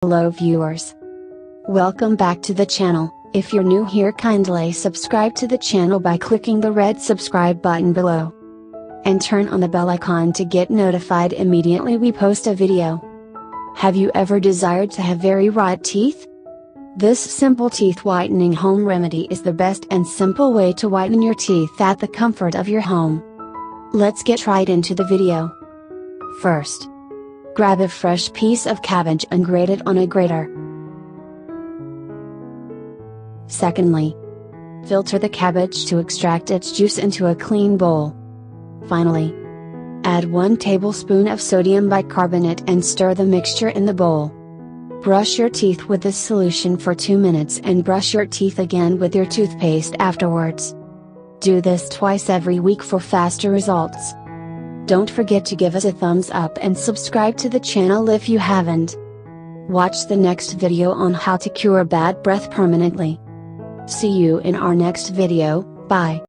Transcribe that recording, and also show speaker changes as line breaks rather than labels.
Hello viewers. Welcome back to the channel. If you're new here, kindly subscribe to the channel by clicking the red subscribe button below. And turn on the bell icon to get notified immediately we post a video. Have you ever desired to have very white teeth? This simple teeth whitening home remedy is the best and simple way to whiten your teeth at the comfort of your home. Let's get right into the video. First, grab a fresh piece of cabbage and grate it on a grater. Secondly, filter the cabbage to extract its juice into a clean bowl. Finally, add 1 tablespoon of sodium bicarbonate and stir the mixture in the bowl. Brush your teeth with this solution for 2 minutes and brush your teeth again with your toothpaste afterwards. Do this twice every week for faster results. Don't forget to give us a thumbs up and subscribe to the channel if you haven't. Watch the next video on how to cure bad breath permanently. See you in our next video. Bye.